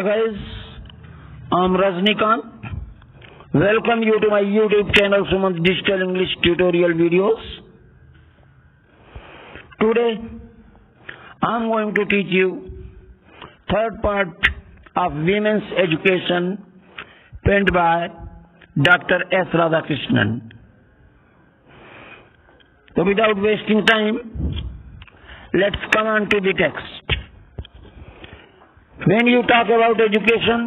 guys, I'm Rajnikant. Welcome you to my YouTube channel Sumant Digital English Tutorial Videos. Today I'm going to teach you third part of Women's Education penned by Dr. S. Radhakrishnan. So without wasting time, let's come on to the text. When you talk about education,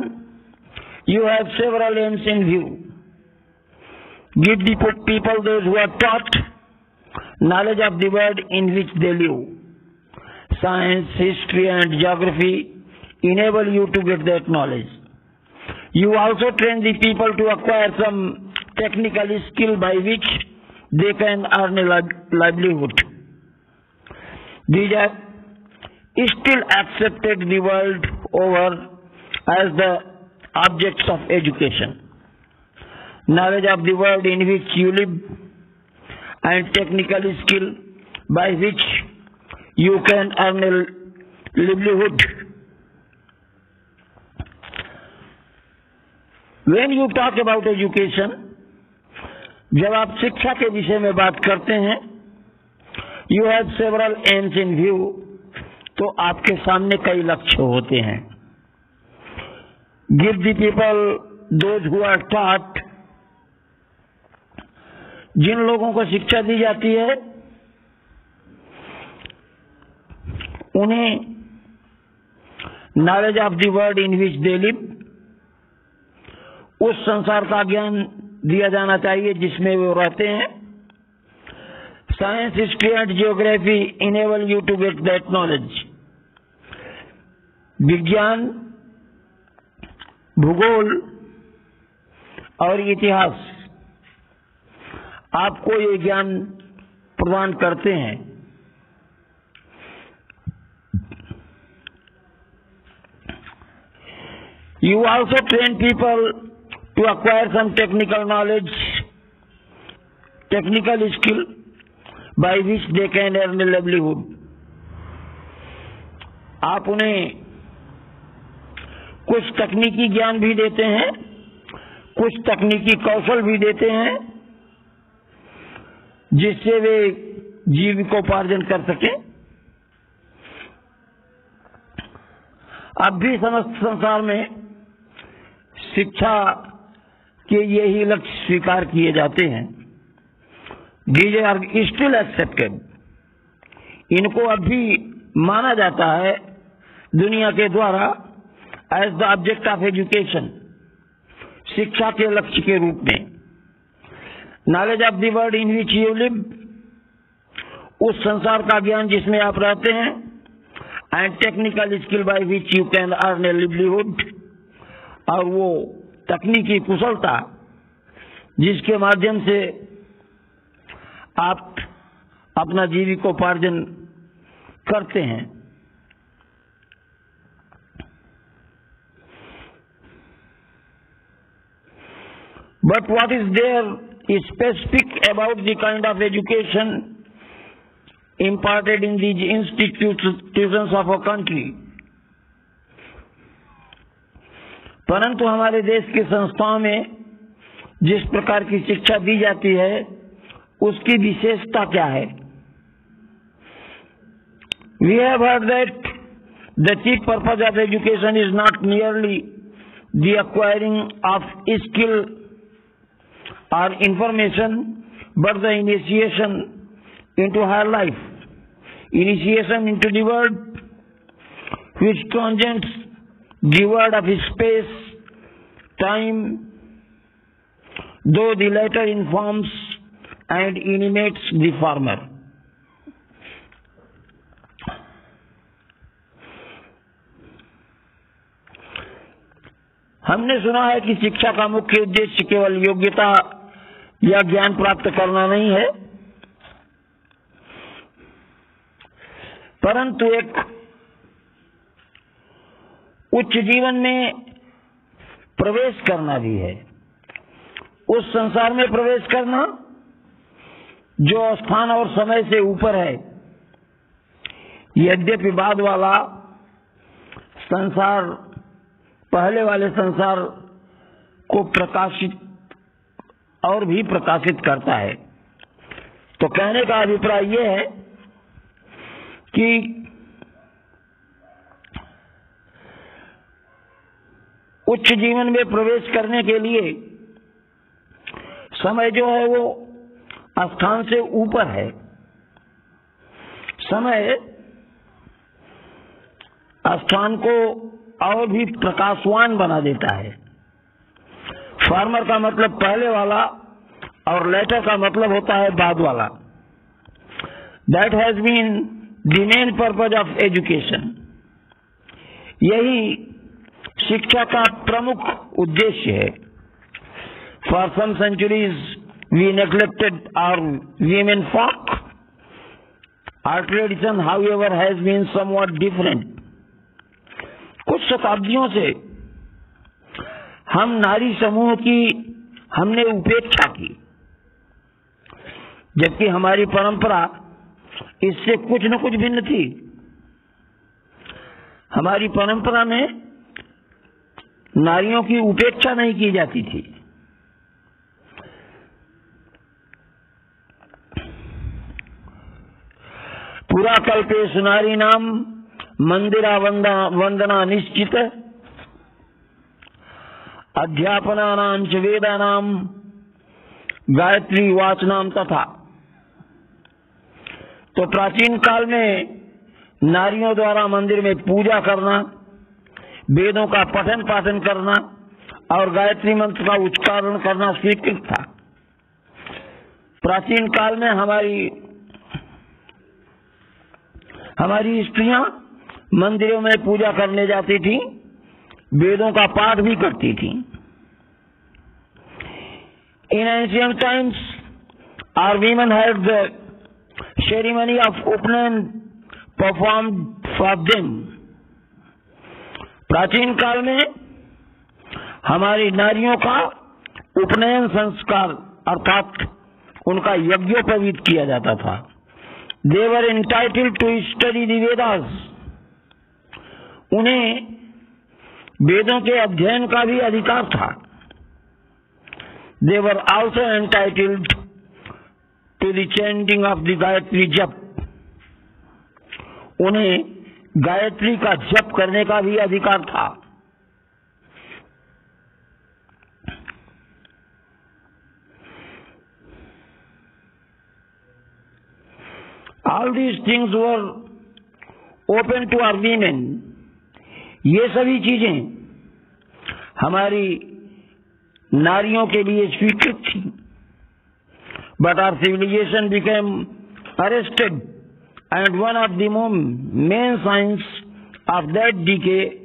you have several aims in view. Give the people, those who are taught, knowledge of the world in which they live. Science, history and geography enable you to get that knowledge. You also train the people to acquire some technical skill by which they can earn a livelihood. These are still accepted the world over as the objects of education. Knowledge of the world in which you live and technical skill by which you can earn a livelihood. When you talk about education, जब आप शिक्षा के विषय में बात करते हैं, you have several aims in view, तो आपके सामने कई लक्ष्य होते हैं. Give the people, those who are taught, जिन लोगों को शिक्षा दी जाती है उन्हें knowledge of the world in which they live, उस संसार का ज्ञान दिया जाना चाहिए जिसमें वो रहते हैं. Science, history and geography enable you to get that knowledge. विज्ञान, भूगोल और इतिहास आपको ये ज्ञान प्रदान करते हैं. You also train people to acquire some technical knowledge, technical skill by which they can earn a livelihood. आप उन्हें कुछ तकनीकी ज्ञान भी देते हैं, कुछ तकनीकी कौशल भी देते हैं जिससे वे जीविकोपार्जन कर सकें. अब भी समस्त संसार में शिक्षा के यही लक्ष्य स्वीकार किए जाते हैं. These are still accepted. इनको अभी माना जाता है दुनिया के द्वारा as the object of education, शिक्षा के लक्ष्य के रूप में. Knowledge of the world in which you live, उस संसार का ज्ञान जिसमें आप रहते हैं, and technical skill by which you can earn a livelihood, और वो तकनीकी कुशलता जिसके माध्यम से आप अपना जीविकोपार्जन करते हैं. But what is there is specific about the kind of education imparted in these institutions of our country. परंतु हमारे देश की संस्थाओं में जिस प्रकार की शिक्षा दी जाती है उसकी विशेषता क्या है? We have heard that the chief purpose of education is not merely the acquiring of skill or information, but the initiation into higher life, initiation into the world which transcends the word of space, time, though the latter informs and animates the former. हमने सुना है कि शिक्षा का मुख्य उद्देश्य केवल योग्यता या ज्ञान प्राप्त करना नहीं है, परंतु एक उच्च जीवन में प्रवेश करना भी है. उस संसार में प्रवेश करना जो स्थान और समय से ऊपर है. यद्यपि बाद वाला संसार पहले वाले संसार को प्रकाशित और भी प्रकाशित करता है। तो कहने का अभिप्राय यह है कि उच्च जीवन में प्रवेश करने के लिए समय जो है वो स्थान से ऊपर है। समय स्थान को और भी प्रकाशवान बना देता है। फार्मर का मतलब पहले वाला और लेटर का मतलब होता है बाद वाला। That has been the main purpose of education. यही शिक्षा का प्रमुख उद्देश्य है। For some centuries we neglected our women folk. Our tradition, however, has been somewhat different. कुछ शताब्दियों से हम नारी समूह की हमने उपेक्षा की, जबकि हमारी परंपरा इससे कुछ न कुछ भिन्न थी। हमारी परंपरा में नारियों की उपेक्षा नहीं की जाती थी। पुरा कल्पेश नारी नाम मंदिरा वंदना निश्चित अध्यापना नाम च वेदा नाम गायत्री वाचनाम तथा। तो प्राचीन काल में नारियों द्वारा मंदिर में पूजा करना, वेदों का पठन पाठन करना और गायत्री मंत्र का उच्चारण करना स्वीकृत था। प्राचीन काल में हमारी स्त्रियां मंदिरों में पूजा करने जाती थी, वेदों का पाठ भी करती थी। In ancient times our women had the ceremony of upanayana performed for them. प्राचीन काल में हमारी नारियों का उपनयन संस्कार अर्थात उनका यज्ञोपवीत किया जाता था। They were entitled to study the Vedas. उन्हें वेदों के अध्ययन का भी अधिकार था। They were also entitled to the chanting of the Gayatri जप। उन्हें गायत्री का जप करने का भी अधिकार था। All these things were open to our women. ये सभी चीजें हमारी नारियों के लिए स्वीकृत थी। But our civilization became arrested, and one of the main signs of that decay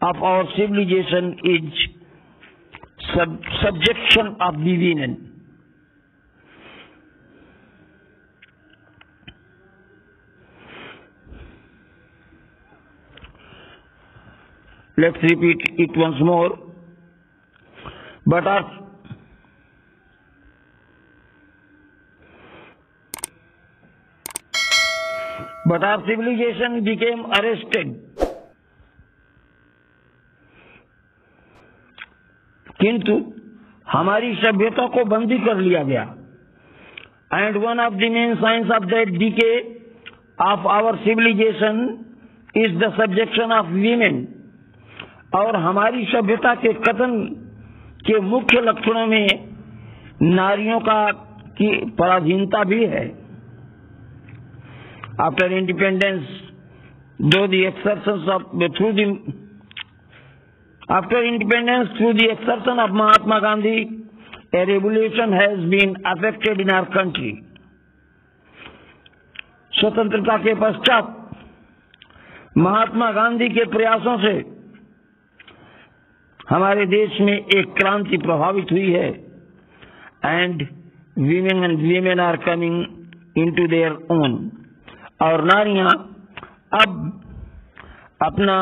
of our civilization is subjection of the women. Let's repeat it once more. But our civilization became arrested. किंतु हमारी सभ्यता को बंदी कर लिया गया। And one of the main signs of that decay of our civilization is the subjection of women. और हमारी सभ्यता के कथन के मुख्य लक्षणों में नारियों की पराधीनता भी है। After independence through the exertion of Mahatma Gandhi a revolution has been affected in our country. स्वतंत्रता के पश्चात महात्मा गांधी के प्रयासों से हमारे देश में एक क्रांति प्रभावित हुई है। And women are coming into their own. और नारियां अब अपना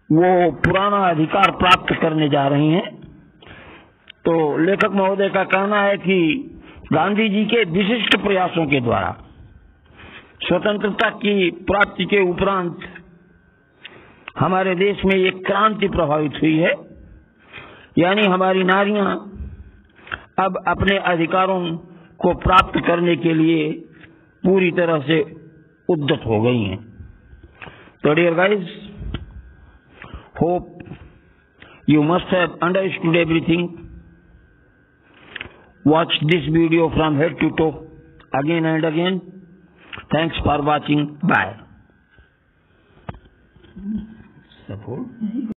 वो पुराना अधिकार प्राप्त करने जा रही हैं। तो लेखक महोदय का कहना है कि गांधी जी के विशिष्ट प्रयासों के द्वारा स्वतंत्रता की प्राप्ति के उपरांत हमारे देश में एक क्रांति प्रभावित हुई है, यानी हमारी नारियां अब अपने अधिकारों को प्राप्त करने के लिए पूरी तरह से उद्यत हो गई हैं। तो dear guys, hope you must have understood everything. Watch this video from head to toe again and again. Thanks for watching. Bye. Support.